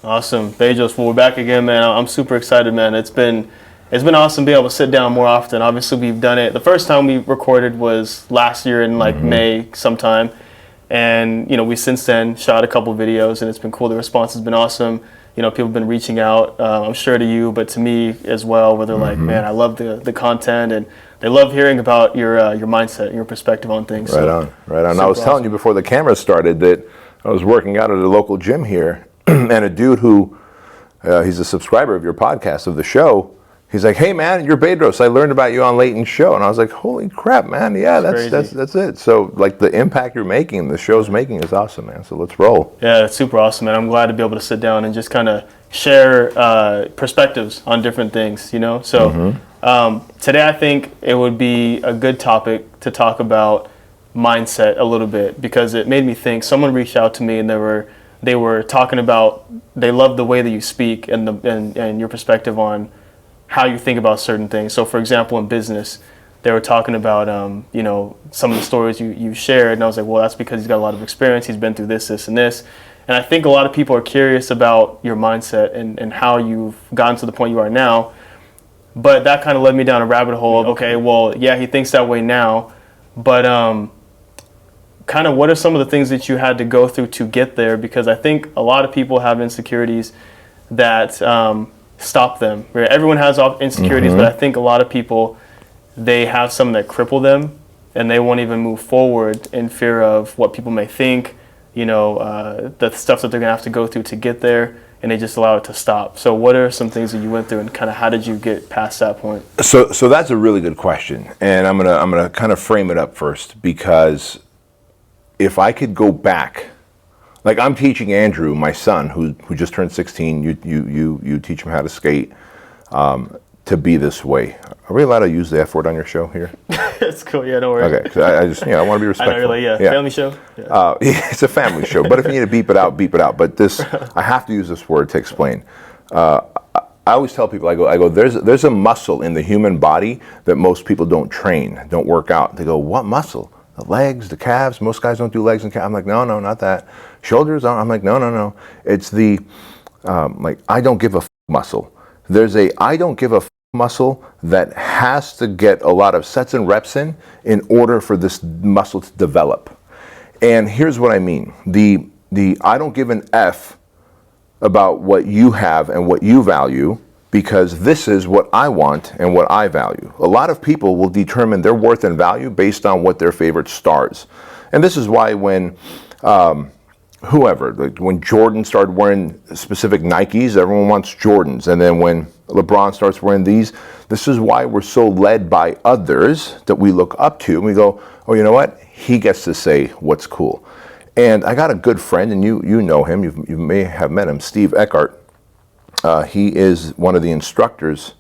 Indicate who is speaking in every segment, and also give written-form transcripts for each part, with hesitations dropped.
Speaker 1: Awesome. Bedros, well, we're back again, man. I'm super excited, man. It's been awesome to be able to sit down more often. Obviously, we've done it. The first time we recorded was last year in May sometime. And, we since then shot a couple videos, and it's been cool. The response has been awesome. People have been reaching out, I'm sure to you, but to me as well, where they're like, man, I love the content, and they love hearing about your mindset and your perspective on things.
Speaker 2: Right on. I was telling you before the camera started that I was working out at a local gym here, and a dude who, he's a subscriber of your podcast, of the show, he's like, hey man, you're Bedros. I learned about you on Lheighton's show. And I was like, holy crap, man. Yeah, that's it. So like the impact you're making, the show's making is awesome, man. So let's roll.
Speaker 1: Yeah, it's super awesome, man. I'm glad to be able to sit down and just kind of share perspectives on different things, So today I think it would be a good topic to talk about mindset a little bit, because it made me think. Someone reached out to me and they were talking about, they love the way that you speak and your perspective on how you think about certain things. So for example, in business, they were talking about some of the stories you shared, and I was like, well, that's because he's got a lot of experience. He's been through this, and this. And I think a lot of people are curious about your mindset and how you've gotten to the point you are now. But that kind of led me down a rabbit hole of, okay, well, yeah, he thinks that way now, but kind of what are some of the things that you had to go through to get there? Because I think a lot of people have insecurities that stop them. Right? Everyone has insecurities, but I think a lot of people, they have some that cripple them, and they won't even move forward in fear of what people may think, the stuff that they're going to have to go through to get there, and they just allow it to stop. So what are some things that you went through, and kind of how did you get past that point?
Speaker 2: So that's a really good question, and I'm gonna kind of frame it up first, because if I could go back, like I'm teaching Andrew, my son, who just turned 16. You teach him how to skate, to be this way. Are we allowed to use the F word on your show here?
Speaker 1: It's cool. Yeah, don't worry.
Speaker 2: Okay, 'cause I just I want to be respectful.
Speaker 1: I know, you're like, family show.
Speaker 2: Yeah. It's a family show. But if you need to beep it out, beep it out. But this, I have to use this word to explain. I always tell people, I go, there's a muscle in the human body that most people don't train, don't work out. They go, what muscle? The legs, the calves. Most guys don't do legs and calves. I'm like, no, not that. Shoulders. I'm like, no. It's the I don't give a muscle. There's a I don't give a muscle that has to get a lot of sets and reps in order for this muscle to develop. And here's what I mean. The I don't give an F about what you have and what you value, because this is what I want and what I value. A lot of people will determine their worth and value based on what their favorite stars. And this is why when when Jordan started wearing specific Nikes, everyone wants Jordans. And then when LeBron starts wearing these, this is why we're so led by others that we look up to. And we go, oh, you know what? He gets to say what's cool. And I got a good friend, and you know him. You may have met him, Steve Eckhart. He is one of the instructors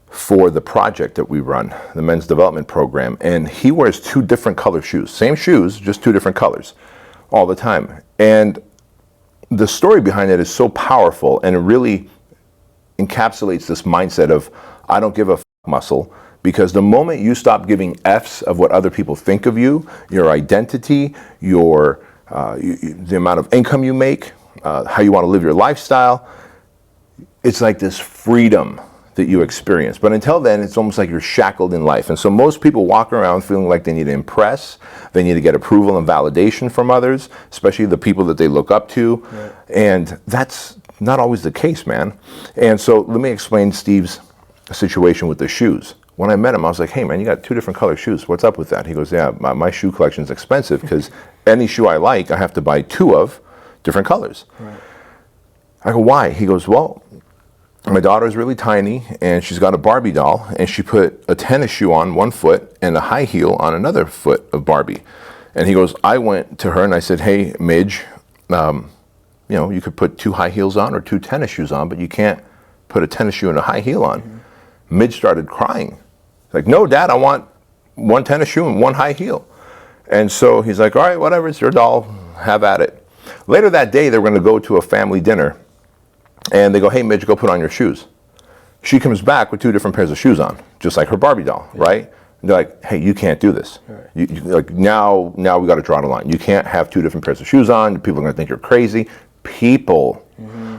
Speaker 2: for the project that we run, the men's development program. And he wears 2 different color shoes. Same shoes, just 2 different colors all the time. And the story behind it is so powerful, and it really encapsulates this mindset of I don't give a muscle. Because the moment you stop giving F's of what other people think of you, your identity, the amount of income you make, how you want to live your lifestyle, it's like this freedom that you experience. But until then, it's almost like you're shackled in life. And so most people walk around feeling like they need to impress, they need to get approval and validation from others, especially the people that they look up to. Right. And that's not always the case, man. And so let me explain Steve's situation with the shoes. When I met him, I was like, hey man, you got 2 different color shoes. What's up with that? He goes, yeah, my shoe collection is expensive because any shoe I like, I have to buy 2 of different colors. Right. I go, why? He goes, well, my daughter's really tiny and she's got a Barbie doll, and she put a tennis shoe on one foot and a high heel on another foot of Barbie. And he goes, I went to her and I said, hey, Midge, you could put 2 high heels on or 2 tennis shoes on, but you can't put a tennis shoe and a high heel on. Mm-hmm. Midge started crying. Like, no, Dad, I want 1 tennis shoe and 1 high heel. And so he's like, all right, whatever, it's your doll, have at it. Later that day, they were going to go to a family dinner. And they go, hey, Midge, go put on your shoes. She comes back with 2 different pairs of shoes on, just like her Barbie doll, right? And they're like, hey, you can't do this. Right. Now we got to draw the line. You can't have 2 different pairs of shoes on. People are going to think you're crazy. People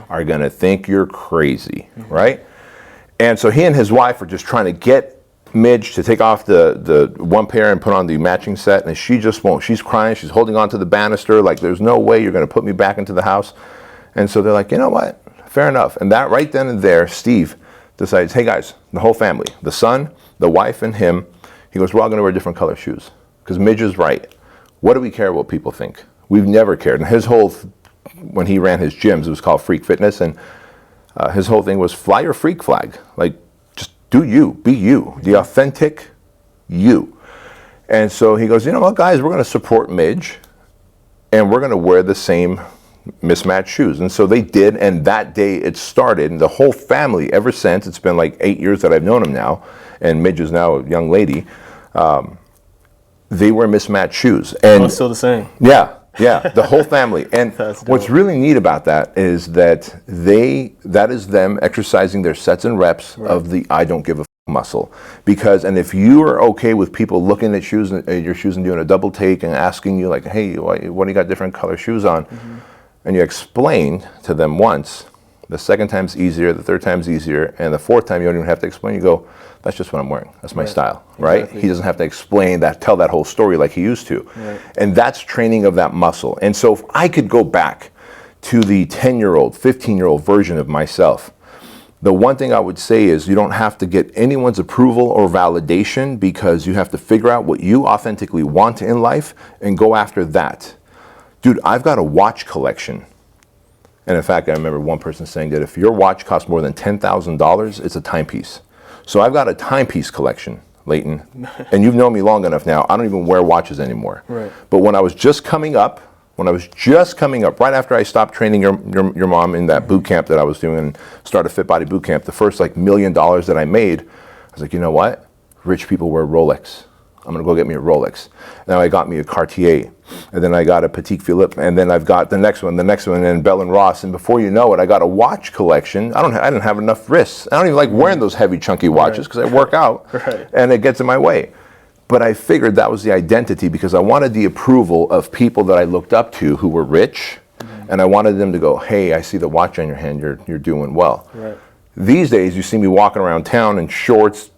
Speaker 2: are going to think you're crazy, right? And so he and his wife are just trying to get Midge to take off the one pair and put on the matching set, and she just won't. She's crying. She's holding on to the banister like, there's no way you're going to put me back into the house. And so they're like, you know what? Fair enough. And that right then and there, Steve decides, hey guys, the whole family, the son, the wife, and him, he goes, we're all going to wear different color shoes. Because Midge is right. What do we care what people think? We've never cared. And his whole, when he ran his gyms, it was called Freak Fitness, and his whole thing was fly your freak flag. Like, just do you, be you, the authentic you. And so he goes, you know what, guys, we're going to support Midge, and we're going to wear the same mismatched shoes. And so they did, and that day it started, and the whole family, ever since, it's been like 8 years that I've known him now, and Midge is now a young lady, they wear mismatched shoes. And
Speaker 1: it's still the same.
Speaker 2: Yeah, the whole family. And what's really neat about that is that that is them exercising their sets and reps of the I don't give a muscle. Because, and if you are okay with people looking at your shoes and doing a double take and asking you like, hey, what do you got different color shoes on? And you explain to them once, the second time's easier, the third time's easier, and the fourth time you don't even have to explain. You go, that's just what I'm wearing. That's my style, right? Exactly. He doesn't have to explain that, tell that whole story like he used to. And that's training of that muscle. And so if I could go back to the 10-year-old, 15-year-old version of myself, the one thing I would say is you don't have to get anyone's approval or validation, because you have to figure out what you authentically want in life and go after that. Dude, I've got a watch collection. And in fact, I remember one person saying that if your watch costs more than $10,000, it's a timepiece. So I've got a timepiece collection, Lheyton. And you've known me long enough now, I don't even wear watches anymore. But when I was just coming up, right after I stopped training your mom in that boot camp that I was doing and started Fit Body Boot Camp, the first like $1 million that I made, I was like, you know what? Rich people wear Rolex. I'm going to go get me a Rolex. Now I got me a Cartier, and then I got a Patek Philippe, and then I've got the next one, and Bell & Ross, and before you know it, I got a watch collection. I didn't have enough wrists. I don't even like wearing those heavy, chunky watches because I work out, and it gets in my way. But I figured that was the identity, because I wanted the approval of people that I looked up to who were rich, and I wanted them to go, hey, I see the watch on your hand, you're doing well. These days, you see me walking around town in shorts,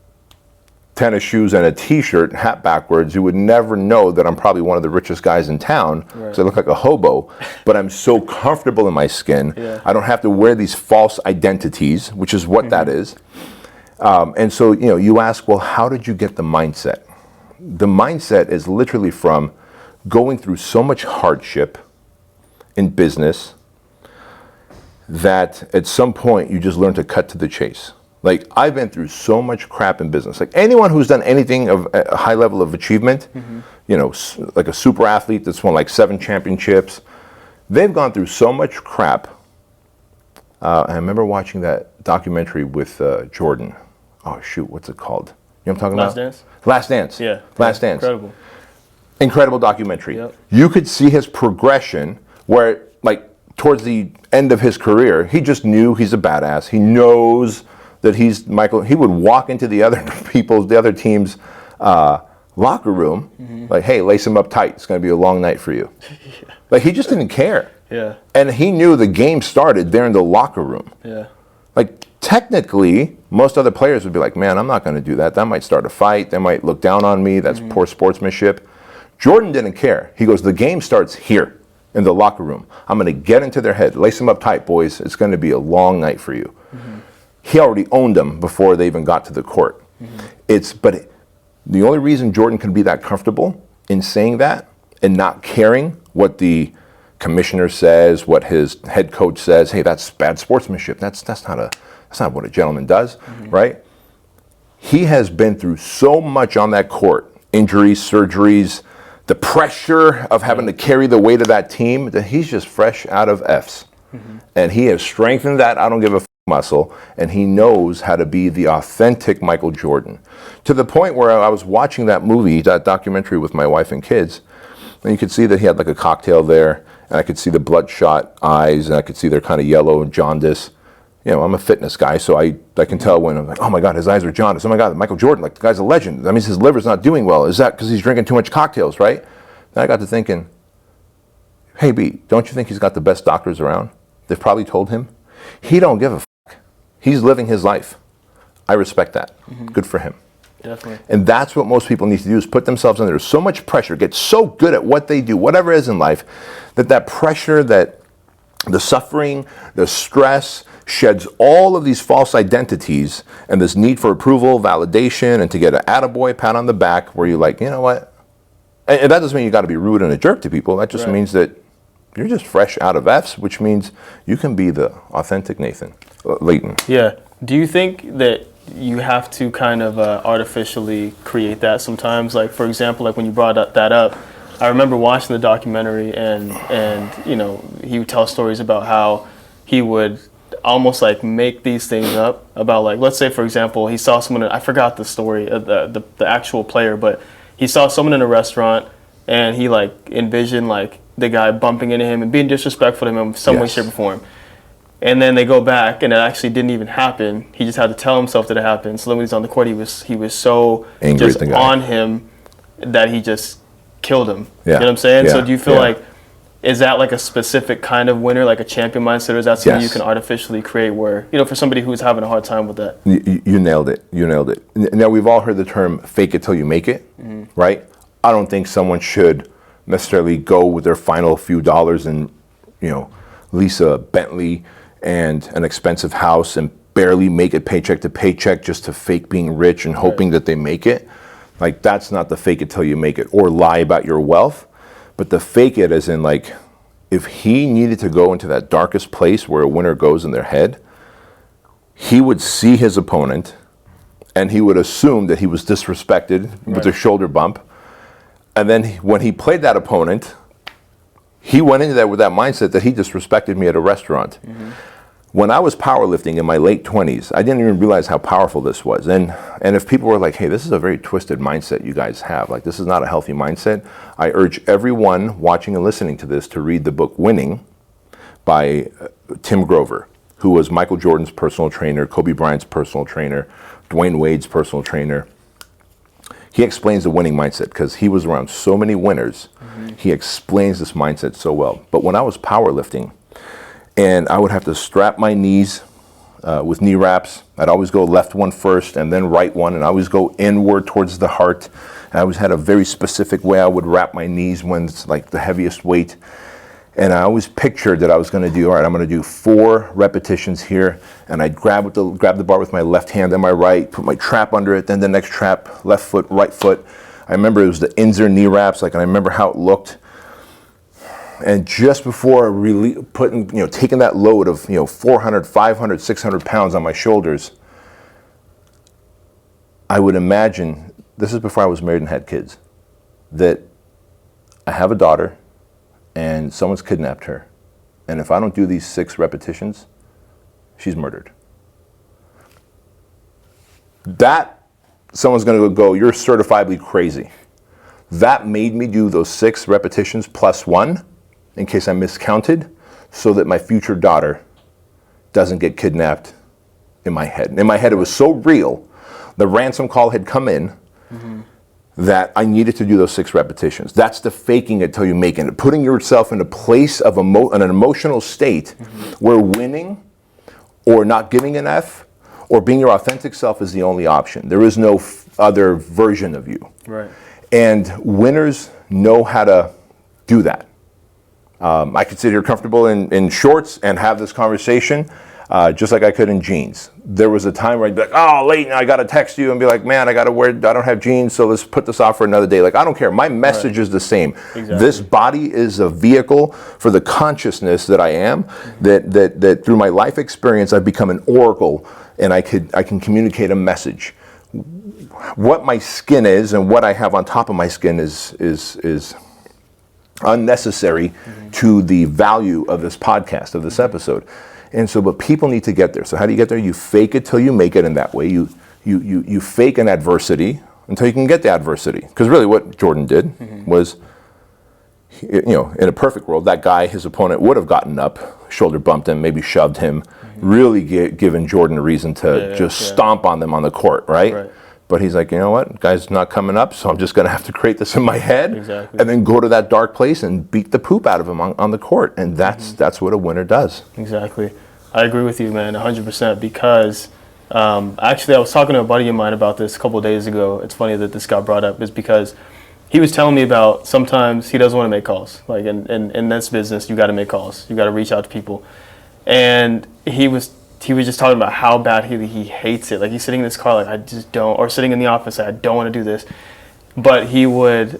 Speaker 2: tennis shoes, and a t-shirt, hat backwards. You would never know that I'm probably one of the richest guys in town, because I look like a hobo, but I'm so comfortable in my skin. I don't have to wear these false identities, which is what that is. And so, you ask, well, how did you get the mindset? The mindset is literally from going through so much hardship in business that at some point you just learn to cut to the chase. Like, I've been through so much crap in business. Like, anyone who's done anything of a high level of achievement, like a super athlete that's won like 7 championships, they've gone through so much crap. I remember watching that documentary with Jordan. Oh, shoot, what's it called? You know what I'm talking about?
Speaker 1: Dance?
Speaker 2: Last Dance.
Speaker 1: Yeah.
Speaker 2: Last Dance.
Speaker 1: Incredible.
Speaker 2: Incredible documentary. You could see his progression where, like, towards the end of his career, he just knew he's a badass. He knows that he's Michael. He would walk into the other team's locker room, like, hey, lace him up tight. It's going to be a long night for you. Like, he just didn't care. And he knew the game started there in the locker room. Like, technically, most other players would be like, man, I'm not going to do that. That might start a fight. They might look down on me. That's poor sportsmanship. Jordan didn't care. He goes, the game starts here in the locker room. I'm going to get into their head. Lace them up tight, boys. It's going to be a long night for you. He already owned them before they even got to the court. But the only reason Jordan can be that comfortable in saying that and not caring what the commissioner says, what his head coach says, hey, that's bad sportsmanship. That's not what a gentleman does, right? He has been through so much on that court, injuries, surgeries, the pressure of having to carry the weight of that team, that he's just fresh out of F's. And he has strengthened that I don't give a muscle, and he knows how to be the authentic Michael Jordan. To the point where I was watching that movie, that documentary with my wife and kids, and you could see that he had like a cocktail there, and I could see the bloodshot eyes, and I could see they're kind of yellow and jaundice. I'm a fitness guy, so I can tell when I'm like, oh my God, his eyes are jaundiced. Oh my God, Michael Jordan, like, the guy's a legend. That means his liver's not doing well. Is that because he's drinking too much cocktails, right? Then I got to thinking, hey, B, don't you think he's got the best doctors around? They've probably told him, He don't give a fuck. He's living his life. I respect that. Good for him.
Speaker 1: Definitely.
Speaker 2: And that's what most people need to do, is put themselves under so much pressure, get so good at what they do, whatever it is in life, that pressure, that the suffering, the stress sheds all of these false identities and this need for approval, validation, and to get an attaboy, pat on the back, where you're like, you know what? And that doesn't mean you got to be rude and a jerk to people. That just means that you're just fresh out of F's, which means you can be the authentic Lheyton.
Speaker 1: Yeah. Do you think that you have to kind of artificially create that sometimes? Like, for example, like when you brought that up, I remember watching the documentary, and you know, he would tell stories about how he would almost like make these things up about, like, let's say, for example, he saw someone, I forgot the story, the actual player, but he saw someone in a restaurant, and he like envisioned like the guy bumping into him and being disrespectful to him in some way, shape, or form. And then they go back, and it actually didn't even happen. He just had to tell himself that it happened. So then when he's on the court, he was so angry just on him that he just killed him. You know what I'm saying? So do you feel like, is that like a specific kind of winner, like a champion mindset, or is that something you can artificially create where, you know, for somebody who's having a hard time with that?
Speaker 2: You nailed it. You nailed it. Now, we've all heard the term fake it till you make it, right? I don't think someone should necessarily go with their final few dollars and, you know, lease a Bentley and an expensive house and barely make it paycheck to paycheck just to fake being rich and hoping that they make it. Like, that's not the fake it till you make it, or lie about your wealth. But the fake it as in, like, if he needed to go into that darkest place where a winner goes in their head, he would see his opponent and he would assume that he was disrespected with a shoulder bump. And then when he played that opponent, he went into that with that mindset that he disrespected me at a restaurant. When I was powerlifting in my late 20s, I didn't even realize how powerful this was. And if people were like, hey, this is a very twisted mindset you guys have, like, this is not a healthy mindset, I urge everyone watching and listening to this to read the book Winning by Tim Grover, who was Michael Jordan's personal trainer, Kobe Bryant's personal trainer, Dwayne Wade's personal trainer. He explains the winning mindset because he was around so many winners. He explains this mindset so well. But when I was powerlifting, and I would have to strap my knees with knee wraps. I'd always go left one first and then right one, and I always go inward towards the heart. I always had a very specific way I would wrap my knees when it's like the heaviest weight. And I always pictured that I was going to do, all right, I'm going to do 4 repetitions here, and I'd grab the bar with my left hand and my right, put my trap under it, then the next trap, left foot, right foot. I remember it was the Inzer knee wraps, like, and I remember how it looked. And just before really taking that load of, 400, 500, 600 pounds on my shoulders, I would imagine, this is before I was married and had kids, that I have a daughter and someone's kidnapped her. And if I don't do these 6 repetitions, she's murdered. That, someone's going to go, you're certifiably crazy. That made me do those 6 repetitions plus 1, in case I miscounted, so that my future daughter doesn't get kidnapped in my head. In my head, it was so real. The ransom call had come in that I needed to do those 6 repetitions. That's the faking it till you make it. Putting yourself in a place of an emotional state where winning or not giving an F or being your authentic self is the only option. There is no other version of you.
Speaker 1: Right.
Speaker 2: And winners know how to do that. I could sit here comfortable in shorts and have this conversation just like I could in jeans. There was a time where I'd be like, oh, Lheyton, I got to text you and be like, man, I don't have jeans, so let's put this off for another day. Like, I don't care. My message is the same. Exactly. This body is a vehicle for the consciousness that I am, that through my life experience, I've become an oracle, and I can communicate a message. What my skin is and what I have on top of my skin is unnecessary to the value of this podcast, of this episode. And so, but people need to get there. So how do you get there? You fake it till you make it in that way. You fake an adversity until you can get the adversity. Because really what Jordan did was, in a perfect world, that guy, his opponent, would have gotten up, shoulder bumped him, maybe shoved him, really given Jordan a reason to stomp on them on the court, right? But he's like, you know what, guy's not coming up, so I'm just going to have to create this in my head, and then go to that dark place and beat the poop out of him on the court. And that's what a winner does.
Speaker 1: Exactly. I agree with you, man, 100%. Because actually, I was talking to a buddy of mine about this a couple of days ago. It's funny that this got brought up, is because he was telling me about sometimes he doesn't want to make calls. Like in this business, you got to make calls. You got to reach out to people. And he was just talking about how bad he hates it. Like he's sitting in this car, like I just don't, or sitting in the office, like I don't want to do this. But he would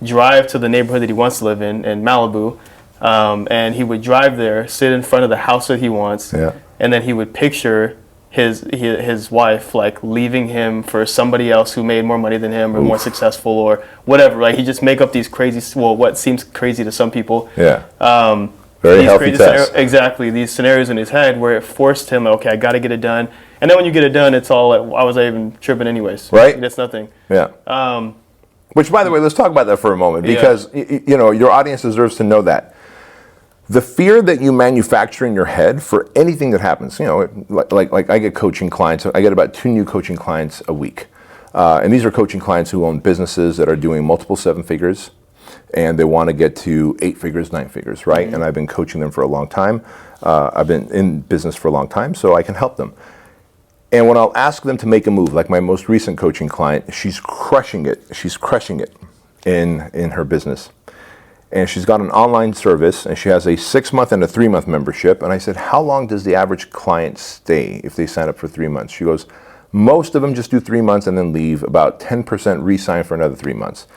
Speaker 1: drive to the neighborhood that he wants to live in Malibu, and he would drive there, sit in front of the house that he wants, and then he would picture his wife like leaving him for somebody else who made more money than him or more successful or whatever. Like he just make up these crazy, well, what seems crazy to some people.
Speaker 2: Very healthy test.
Speaker 1: Exactly, these scenarios in his head where it forced him, okay, I got to get it done. And then when you get it done, it's all like, why was I even tripping anyways?
Speaker 2: Right.
Speaker 1: That's nothing.
Speaker 2: Which, by the way, let's talk about that for a moment, because you know your audience deserves to know that. The fear that you manufacture in your head for anything that happens, you know, like I get coaching clients. I get about 2 new coaching clients a week. And these are coaching clients who own businesses that are doing multiple 7 figures, and they want to get to 8 figures, 9 figures, right? And I've been coaching them for a long time. I've been in business for a long time, so I can help them. And when I'll ask them to make a move, like my most recent coaching client, she's crushing it. She's crushing it in her business. And she's got an online service, and she has a 6-month and a 3-month membership. And I said, how long does the average client stay if they sign up for 3 months? She goes, most of them just do 3 months and then leave. About 10% re-sign for another 3 months.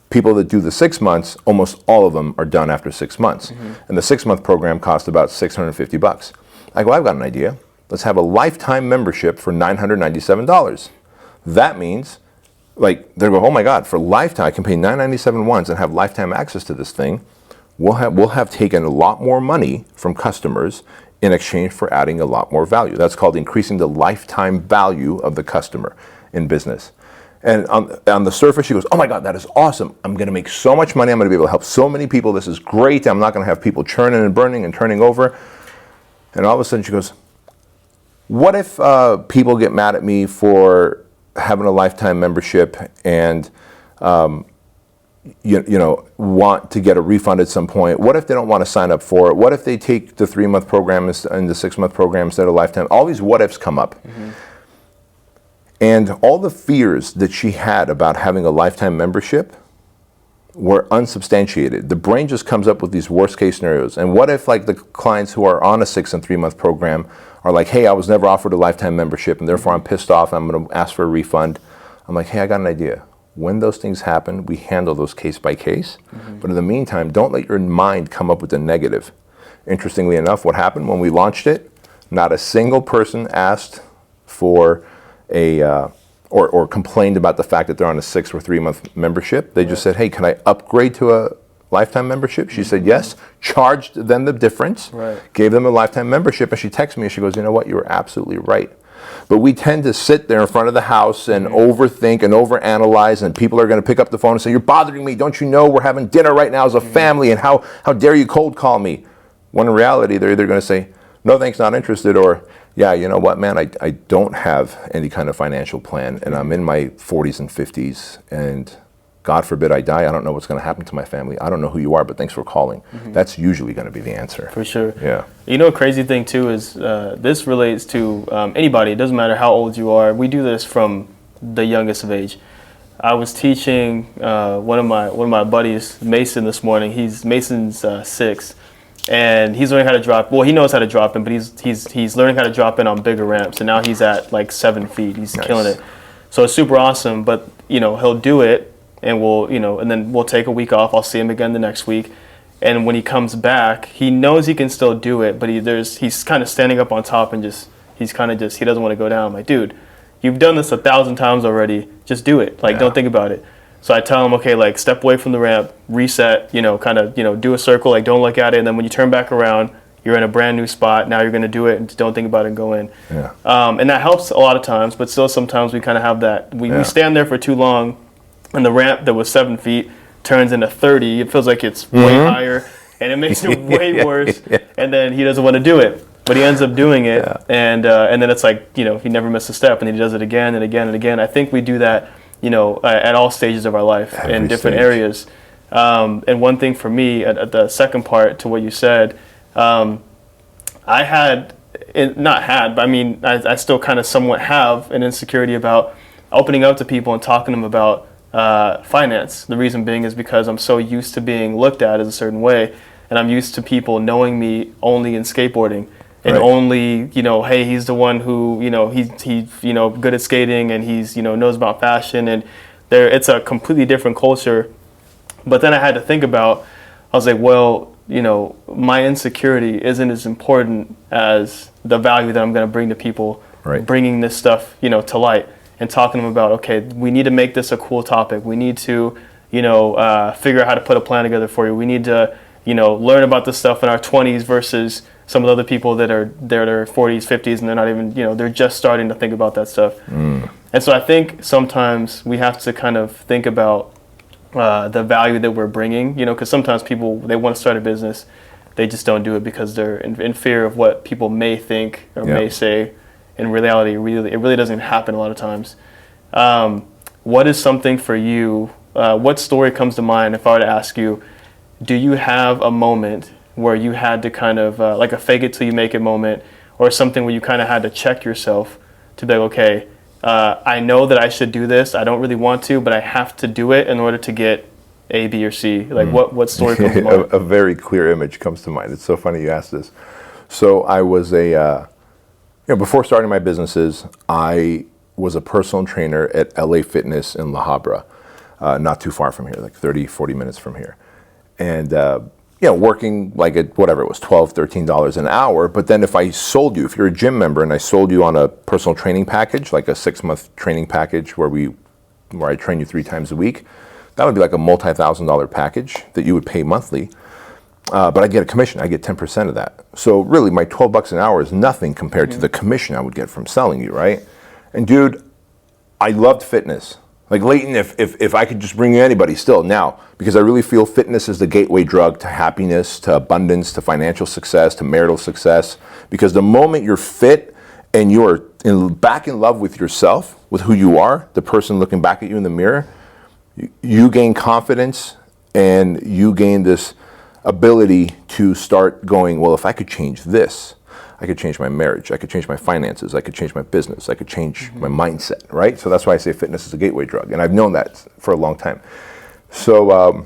Speaker 2: People that do the 6 months, almost all of them are done after 6 months. And the 6-month program costs about $650. I go, I've got an idea. Let's have a lifetime membership for $997. That means, like, they go, oh my God, for lifetime, I can pay $997 once and have lifetime access to this thing. We'll have taken a lot more money from customers in exchange for adding a lot more value. That's called increasing the lifetime value of the customer in business. And on the surface, she goes, oh my God, that is awesome. I'm going to make so much money. I'm going to be able to help so many people. This is great. I'm not going to have people churning and burning and turning over. And all of a sudden she goes, what if people get mad at me for having a lifetime membership and you know, want to get a refund at some point? What if they don't want to sign up for it? What if they take the 3-month program and the 6-month program instead of lifetime? All these what ifs come up. And all the fears that she had about having a lifetime membership were unsubstantiated. The brain just comes up with these worst case scenarios. And what if, like, the clients who are on a 6 and 3-month program are like, hey, I was never offered a lifetime membership and therefore I'm pissed off, I'm going to ask for a refund. I'm like, hey, I got an idea. When those things happen, we handle those case by case. But in the meantime, don't let your mind come up with the negative. Interestingly enough, what happened when we launched it, not a single person asked for or complained about the fact that they're on a 6 or 3-month membership. They just said, hey, can I upgrade to a lifetime membership? She said yes, charged them the difference, gave them a lifetime membership, and she texted me and she goes, you know what, you were absolutely right. But we tend to sit there in front of the house and overthink and overanalyze, and people are going to pick up the phone and say, you're bothering me, don't you know we're having dinner right now as a family, and how dare you cold call me? When in reality, they're either going to say, no thanks, not interested, or yeah, you know what, man, I don't have any kind of financial plan, and I'm in my 40s and 50s, and God forbid I die, I don't know what's going to happen to my family. I don't know who you are, but thanks for calling. That's usually going to be the answer.
Speaker 1: For sure.
Speaker 2: Yeah.
Speaker 1: You know, a crazy thing too is this relates to anybody. It doesn't matter how old you are. We do this from the youngest of age. I was teaching one of my buddies, Mason, this morning. Mason's 6. And he's learning how to drop. Well, he knows how to drop in, but he's learning how to drop in on bigger ramps. And now he's at like 7 feet. He's killing it. So it's super awesome. But you know, he'll do it, and and then we'll take a week off. I'll see him again the next week. And when he comes back, he knows he can still do it, but he's kind of standing up on top and he doesn't want to go down. I'm like, dude, you've done this 1,000 times already. Just do it. Like, don't think about it. So I tell him, okay, like, step away from the ramp, reset, do a circle, like, don't look at it. And then when you turn back around, you're in a brand new spot. Now you're going to do it, and just don't think about it and go in.
Speaker 2: Yeah.
Speaker 1: And that helps a lot of times, but still sometimes we kind of have that. We stand there for too long, and the ramp that was 7 feet turns into 30. It feels like it's way higher, and it makes it way worse. And then he doesn't want to do it, but he ends up doing it. And then it's like, he never missed a step, and then he does it again and again and again. I think we do that, at all stages of our life in different areas. And one thing for me, at the second part to what you said, I had not had, but I mean, I still kind of somewhat have an insecurity about opening up to people and talking to them about finance. The reason being is because I'm so used to being looked at as a certain way, and I'm used to people knowing me only in skateboarding and only, hey, he's the one who, he's good at skating, and he's, knows about fashion, and it's a completely different culture. But then I had to think about, I was like, well, my insecurity isn't as important as the value that I'm going to bring to people, bringing this stuff, to light and talking to them about, okay, we need to make this a cool topic. We need to, figure out how to put a plan together for you. We need to, learn about this stuff in our 20s versus some of the other people that are their 40s, 50s, and they're not even, they're just starting to think about that stuff. And so I think sometimes we have to kind of think about the value that we're bringing, because sometimes people, they want to start a business, they just don't do it because they're in fear of what people may think or may say. In reality, it really doesn't happen a lot of times. What is something for you, what story comes to mind if I were to ask you, do you have a moment where you had to kind of, like a fake it till you make it moment, or something where you kind of had to check yourself to be like, okay, I know that I should do this. I don't really want to, but I have to do it in order to get A, B, or C. Like what story comes to mind?
Speaker 2: A very clear image comes to mind. It's so funny you asked this. So I was before starting my businesses, I was a personal trainer at LA Fitness in La Habra, not too far from here, like 30, 40 minutes from here. And working like at whatever it was, $12, $13 an hour. But then if you're a gym member and I sold you on a personal training package, like a 6-month training package where I train you 3 times a week, that would be like a multi-$1,000 package that you would pay monthly. But I get a commission. I get 10% of that. So really, my $12 an hour is nothing compared to the commission I would get from selling you, right? And dude, I loved fitness. Like Lheyton, if I could just bring you anybody still now, because I really feel fitness is the gateway drug to happiness, to abundance, to financial success, to marital success. Because the moment you're fit and you're back in love with yourself, with who you are, the person looking back at you in the mirror, you gain confidence and you gain this ability to start going, well, if I could change this, I could change my marriage, I could change my finances, I could change my business, I could change my mindset, right? So that's why I say fitness is a gateway drug, and I've known that for a long time. So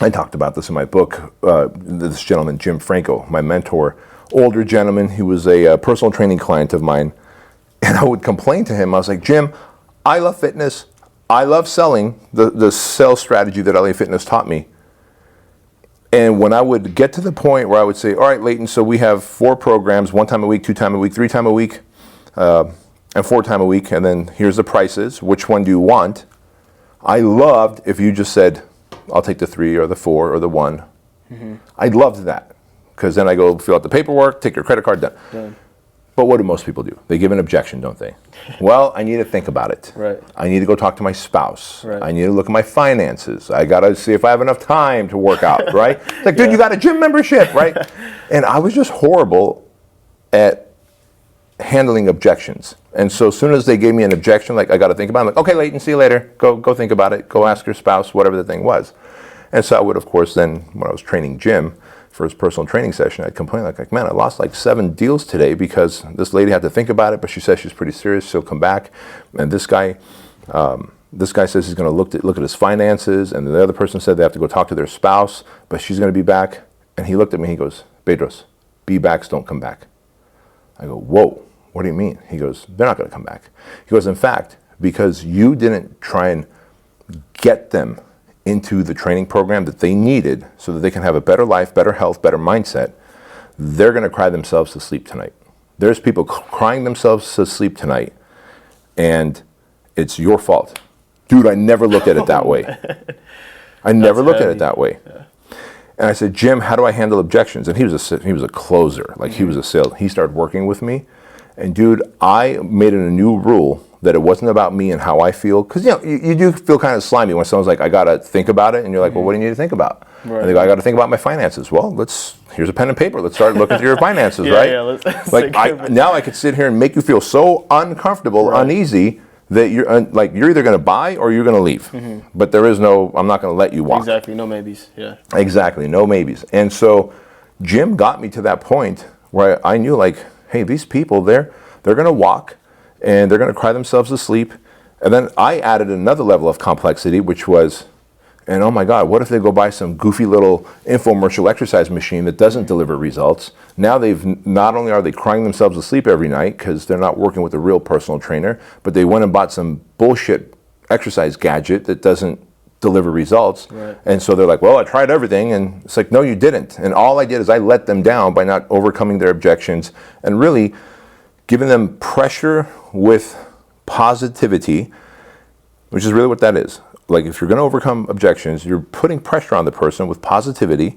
Speaker 2: I talked about this in my book. This gentleman, Jim Franco, my mentor, older gentleman, he was a personal training client of mine, and I would complain to him. I was like, Jim, I love fitness, I love selling, the sales strategy that LA Fitness taught me. And when I would get to the point where I would say, all right, Lheyton, so we have 4 programs, 1 time a week, 2 time a week, 3 time a week, and 4 time a week, and then here's the prices. Which one do you want? I loved if you just said, I'll take the 3 or the 4 or the 1. I loved that, because then I go fill out the paperwork, take your credit card, done. But what do most people do? They give an objection, don't they? Well, I need to think about it.
Speaker 1: Right.
Speaker 2: I need to go talk to my spouse.
Speaker 1: Right.
Speaker 2: I need to look at my finances. I got to see if I have enough time to work out, right? It's like, dude, you got a gym membership, right? And I was just horrible at handling objections. And so as soon as they gave me an objection, like I got to think about it, I'm like, okay, Lheyton, see you later. Go think about it. Go ask your spouse, whatever the thing was. And so I would, of course, then when I was training Jim for his personal training session, I'd complain like, man, I lost like 7 deals today because this lady had to think about it, but she says she's pretty serious. She'll come back. And this guy says he's going to look at his finances, and the other person said they have to go talk to their spouse, but she's going to be back. And he looked at me. He goes, Bedros, be backs don't come back. I go, whoa, what do you mean? He goes, they're not going to come back. He goes, in fact, because you didn't try and get them into the training program that they needed so that they can have a better life, better health, better mindset, they're going to cry themselves to sleep tonight. There's people crying themselves to sleep tonight, and it's your fault. Dude, I never looked at it that way. I never looked at it that way. Yeah. And I said, Jim, how do I handle objections? And he was a closer, like he was a sales. He started working with me, and dude, I made it a new rule that it wasn't about me and how I feel. Because, you do feel kind of slimy when someone's like, I got to think about it. And you're like, well, what do you need to think about? Right. And they go, I got to think about my finances. Well, here's a pen and paper. Let's start looking through your finances, right? Yeah, let's now I could sit here and make you feel so uncomfortable, uneasy, that you're either going to buy or you're going to leave. But there is no, I'm not going to let you walk.
Speaker 1: Exactly, no maybes, yeah.
Speaker 2: Exactly, no maybes. And so Jim got me to that point where I knew, like, hey, these people, they're going to walk and they're going to cry themselves to sleep. And then I added another level of complexity, which was, and oh my God, what if they go buy some goofy little infomercial exercise machine that doesn't deliver results? Now not only are they crying themselves to sleep every night because they're not working with a real personal trainer, but they went and bought some bullshit exercise gadget that doesn't deliver results.
Speaker 1: Right.
Speaker 2: And so they're like, well, I tried everything. And it's like, no, you didn't. And all I did is I let them down by not overcoming their objections and really giving them pressure with positivity, which is really what that is. Like, if you're going to overcome objections, you're putting pressure on the person with positivity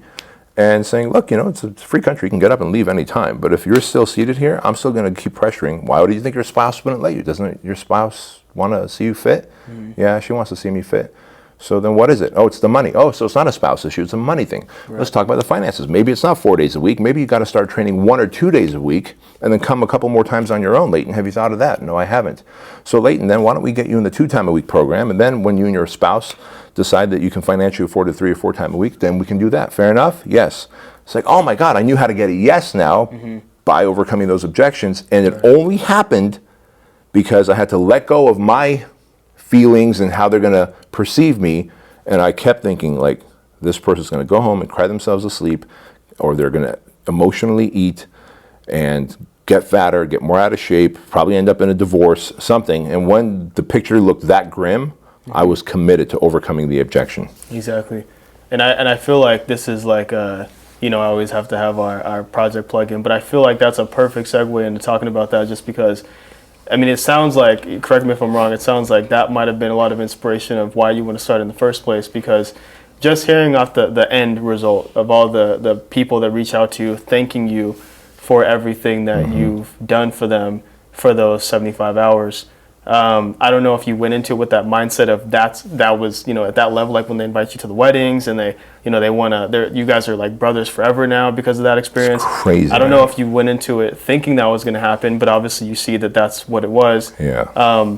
Speaker 2: and saying, look, it's a free country. You can get up and leave any time. But if you're still seated here, I'm still going to keep pressuring. Why do you think your spouse wouldn't let you? Doesn't your spouse want to see you fit? Mm-hmm. Yeah, she wants to see me fit. So then what is it? Oh, it's the money. Oh, so it's not a spouse issue. It's a money thing. Right. Let's talk about the finances. Maybe it's not 4 days a week. Maybe you got to start training 1 or 2 days a week and then come a couple more times on your own. Lheyton, have you thought of that? No, I haven't. So Lheyton, then why don't we get you in the 2-time-a-week program? And then when you and your spouse decide that you can financially afford it 3 or 4 times a week, then we can do that. Fair enough? Yes. It's like, oh my God, I knew how to get a yes now by overcoming those objections. And it only happened because I had to let go of my feelings and how they're going to perceive me. And I kept thinking, like, this person's going to go home and cry themselves to sleep, or they're going to emotionally eat and get fatter, get more out of shape, probably end up in a divorce, something. And when the picture looked that grim, I was committed to overcoming the objection.
Speaker 1: Exactly. And I feel like this is like, I always have to have our project plug-in, but I feel like that's a perfect segue into talking about that, just because, it sounds like, correct me if I'm wrong, it sounds like that might have been a lot of inspiration of why you want to start in the first place, because just hearing off the end result of all the people that reach out to you, thanking you for everything that you've done for them for those 75 hours. I don't know if you went into it with that mindset of that was at that level, like when they invite you to the weddings and they you guys are like brothers forever now because of that experience.
Speaker 2: It's crazy.
Speaker 1: I don't know if you went into it thinking that was going to happen, but obviously you see that that's what it was.
Speaker 2: Yeah.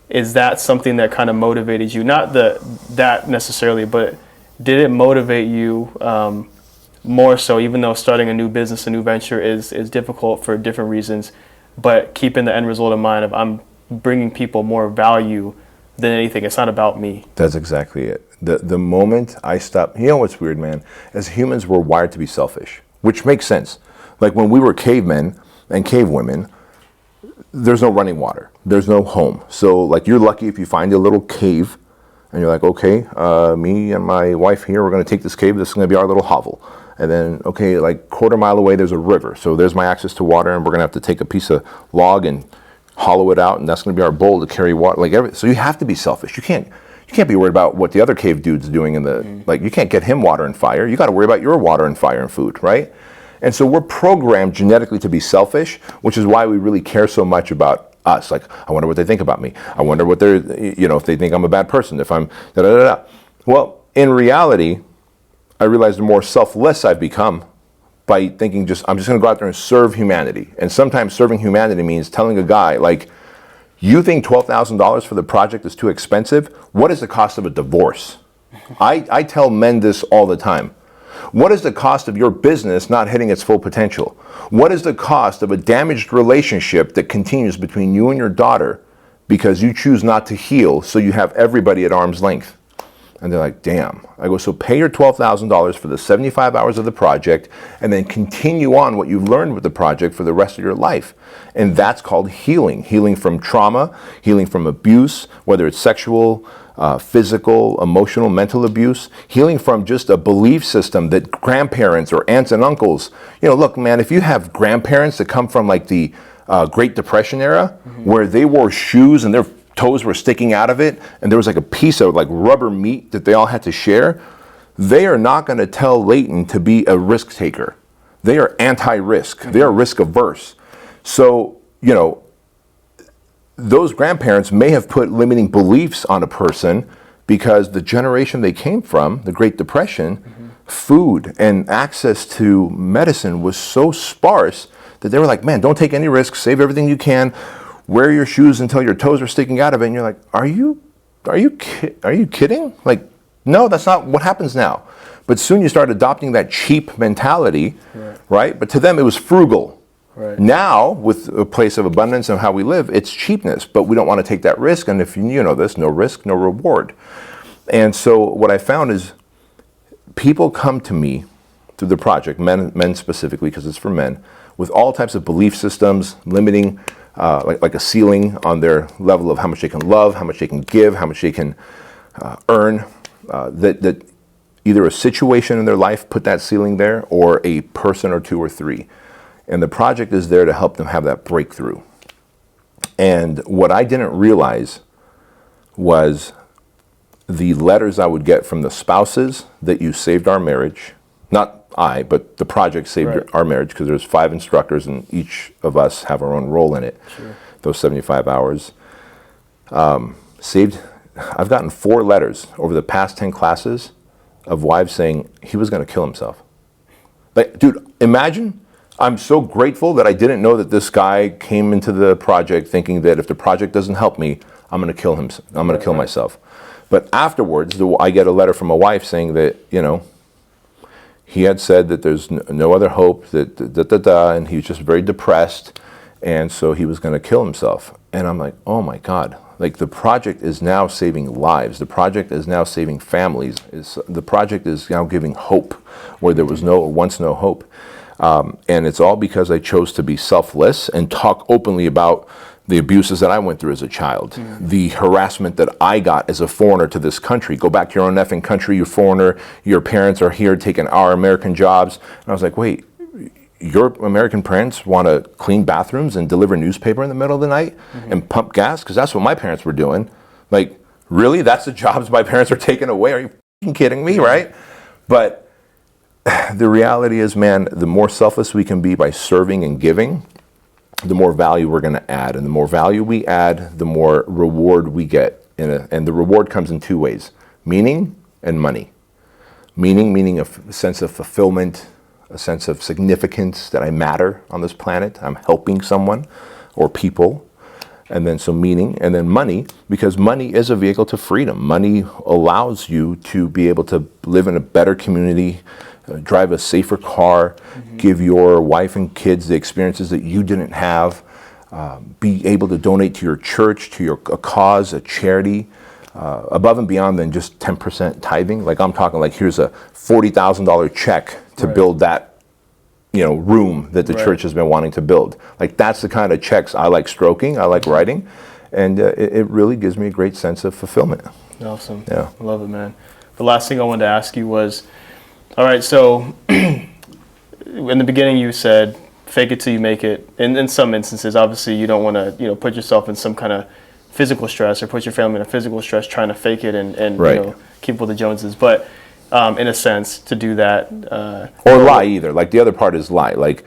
Speaker 1: Is that something that kind of motivated you? Not that necessarily, but did it motivate you more so, even though starting a new business, a new venture is difficult for different reasons, but keeping the end result in mind of I'm bringing people more value than anything. It's not about me.
Speaker 2: That's exactly it. The moment I stopped, what's weird, man? As humans, we're wired to be selfish, which makes sense. Like when we were cavemen and cavewomen, there's no running water. There's no home. So like you're lucky if you find a little cave and you're like, okay, me and my wife here, we're going to take this cave. This is going to be our little hovel. And then, okay, like quarter mile away, there's a river. So there's my access to water, and we're going to have to take a piece of log and hollow it out, and that's going to be our bowl to carry water. So you have to be selfish. You can't be worried about what the other cave dude's doing in the like. You can't get him water and fire. You got to worry about your water and fire and food, right? And so we're programmed genetically to be selfish, which is why we really care so much about us. Like, I wonder what they think about me. I wonder what they're, if they think I'm a bad person. If I'm da da da da. Well, in reality, I realize the more selfless I've become by thinking I'm just going to go out there and serve humanity. And sometimes serving humanity means telling a guy, like, you think $12,000 for the project is too expensive? What is the cost of a divorce? I tell men this all the time. What is the cost of your business not hitting its full potential? What is the cost of a damaged relationship that continues between you and your daughter because you choose not to heal, so you have everybody at arm's length? And they're like, damn. I go, so pay your $12,000 for the 75 hours of the project and then continue on what you've learned with the project for the rest of your life. And that's called healing. Healing from trauma, healing from abuse, whether it's sexual, physical, emotional, mental abuse, healing from just a belief system that grandparents or aunts and uncles, look, man, if you have grandparents that come from like the Great Depression era, where they wore shoes and their toes were sticking out of it, and there was like a piece of like rubber meat that they all had to share, they are not going to tell Lheyton to be a risk taker. They are anti-risk. They are risk averse. So, those grandparents may have put limiting beliefs on a person because the generation they came from, the Great Depression, food and access to medicine was so sparse that they were like, man, don't take any risks, save everything you can, wear your shoes until your toes are sticking out of it. And you're like, are you kidding? Like, no, that's not what happens now. But soon you start adopting that cheap mentality, right? But to them it was frugal.
Speaker 1: Right.
Speaker 2: Now, with a place of abundance and how we live, it's cheapness, but we don't want to take that risk. And if you know this, no risk, no reward. And so what I found is people come to me through the project, men specifically, because it's for men, with all types of belief systems, limiting, like a ceiling on their level of how much they can love, how much they can give, how much they can earn, that either a situation in their life put that ceiling there, or a person or two or three. And the project is there to help them have that breakthrough. And what I didn't realize was the letters I would get from the spouses that you saved our marriage. Not I, but the project saved our marriage, because there's 5 instructors and each of us have our own role in it. Sure. Those 75 hours. I've gotten 4 letters over the past 10 classes of wives saying he was going to kill himself. Like, dude, imagine. I'm so grateful that I didn't know that this guy came into the project thinking that if the project doesn't help me, I'm going to kill him. I'm going to kill myself. But afterwards, I get a letter from a wife saying that, he had said that there's no other hope, and he was just very depressed, and so he was going to kill himself. And I'm like, oh my God. Like, the project is now saving lives. The project is now saving families. The project is now giving hope where there was once no hope. And it's all because I chose to be selfless and talk openly about the abuses that I went through as a child, the harassment that I got as a foreigner to this country. Go back to your own effing country, you're a foreigner, your parents are here taking our American jobs. And I was like, wait, your American parents want to clean bathrooms and deliver newspaper in the middle of the night and pump gas? Because that's what my parents were doing. Like, really? That's the jobs my parents are taking away? Are you f***ing kidding me, right? But the reality is, man, the more selfless we can be by serving and giving, the more value we're going to add. And the more value we add, the more reward we get. And the reward comes in 2 ways, meaning and money. Meaning a sense of fulfillment, a sense of significance, that I matter on this planet. I'm helping someone or people. And then some meaning, and then money, because money is a vehicle to freedom. Money allows you to be able to live in a better community, drive a safer car, give your wife and kids the experiences that you didn't have, be able to donate to your church, to a cause, a charity, above and beyond than just 10% tithing. Like, I'm talking like, here's a $40,000 check to build that room that the church has been wanting to build. Like, that's the kind of checks I like stroking, I like writing, and it really gives me a great sense of fulfillment.
Speaker 1: Awesome. Yeah. I love it, man. The last thing I wanted to ask you was, all right, so in the beginning you said, fake it till you make it. In some instances, obviously you don't want to, put yourself in some kind of physical stress or put your family in a physical stress trying to fake it and keep with the Joneses. But in a sense, to do that.
Speaker 2: Or lie either. Like, the other part is lie. Like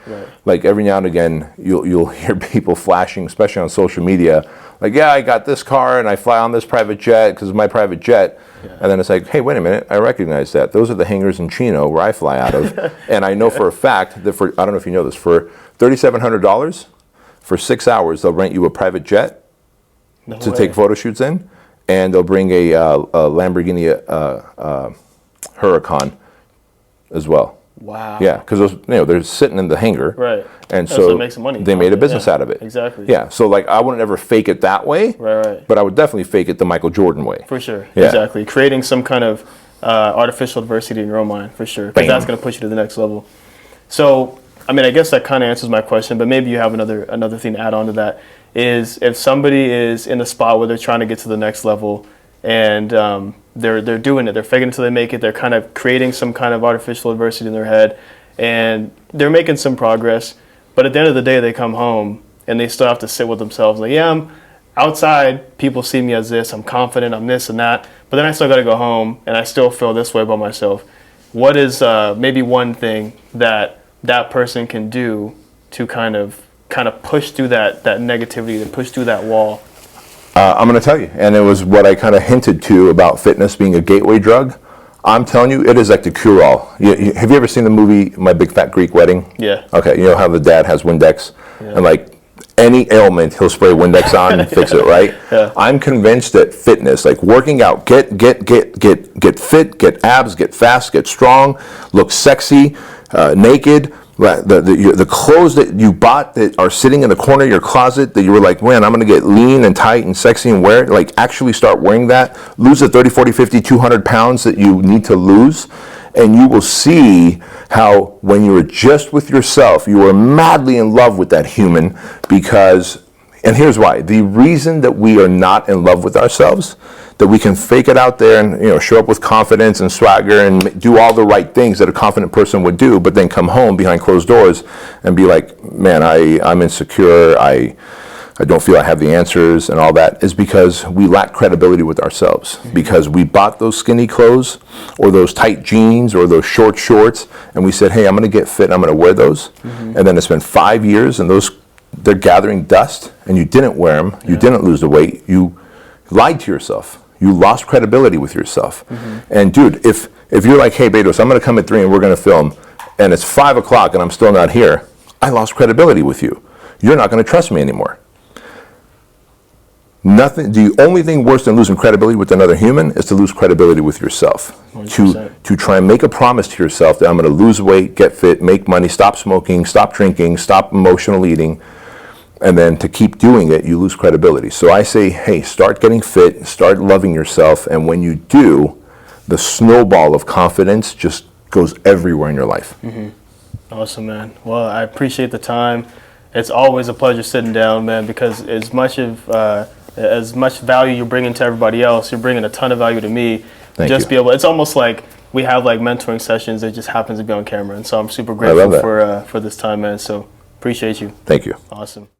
Speaker 2: every now and again, you'll hear people flashing, especially on social media, like, yeah, I got this car and I fly on this private jet because of my private jet. Yeah. And then it's like, hey, wait a minute, I recognize that. Those are the hangars in Chino where I fly out of. And I know for a fact that I don't know if you know this, for $3,700, for 6 hours, they'll rent you a private jet to take photo shoots in. And they'll bring a Lamborghini Huracan as well. Wow. Yeah, because those, they're sitting in the hangar. Right. And so
Speaker 1: make some money.
Speaker 2: They made a business out of it.
Speaker 1: Exactly.
Speaker 2: Yeah. So, like, I wouldn't ever fake it that way. Right. But I would definitely fake it the Michael Jordan way.
Speaker 1: For sure. Yeah. Exactly. Creating some kind of artificial adversity in your own mind, for sure. Because that's going to push you to the next level. So, I mean, I guess that kind of answers my question, but maybe you have another thing to add on to that, is if somebody is in a spot where they're trying to get to the next level and they're doing it, they're faking it until they make it, they're kind of creating some kind of artificial adversity in their head, and they're making some progress, but at the end of the day they come home and they still have to sit with themselves like, yeah, I'm outside, people see me as this, I'm confident, I'm this and that, but then I still got to go home and I still feel this way about myself. What is maybe one thing that person can do to kind of push through that negativity, to push through that wall?
Speaker 2: I'm going to tell you, and it was what I kind of hinted to about fitness being a gateway drug. I'm telling you, it is like the cure-all. Have you ever seen the movie My Big Fat Greek Wedding?
Speaker 1: Yeah.
Speaker 2: Okay, you know how the dad has Windex? Yeah. And like any ailment, he'll spray Windex on and fix it, right? Yeah. I'm convinced that fitness, like working out, get fit, get abs, get fast, get strong, look sexy, naked, The clothes that you bought that are sitting in the corner of your closet that you were like, man, I'm going to get lean and tight and sexy and wear it, like actually start wearing that. Lose the 30, 40, 50, 200 pounds that you need to lose. And you will see how when you are just with yourself, you are madly in love with that human because, and here's why. The reason that we are not in love with ourselves, that we can fake it out there and show up with confidence and swagger and do all the right things that a confident person would do, but then come home behind closed doors and be like, man, I'm insecure, I don't feel I have the answers and all that, is because we lack credibility with ourselves. Because we bought those skinny clothes or those tight jeans or those short shorts and we said, hey, I'm going to get fit, I'm going to wear those. And then it's been 5 years and they're gathering dust and you didn't wear them, you didn't lose the weight, you lied to yourself. You lost credibility with yourself. And dude, if you're like, hey, Bedros, I'm going to come at 3 and we're going to film, and it's 5 o'clock and I'm still not here, I lost credibility with you. You're not going to trust me anymore. The only thing worse than losing credibility with another human is to lose credibility with yourself. 100%. To try and make a promise to yourself that I'm going to lose weight, get fit, make money, stop smoking, stop drinking, stop emotional eating, and then to keep doing it, you lose credibility. So I say, hey, start getting fit, start loving yourself, and when you do, the snowball of confidence just goes everywhere in your life.
Speaker 1: Awesome, man. Well, I appreciate the time. It's always a pleasure sitting down, man, because as much value you're bringing to everybody else, you're bringing a ton of value to me. It's almost like we have like mentoring sessions that just happens to be on camera, and so I'm super grateful for this time, man. So appreciate you.
Speaker 2: Thank you.
Speaker 1: Awesome.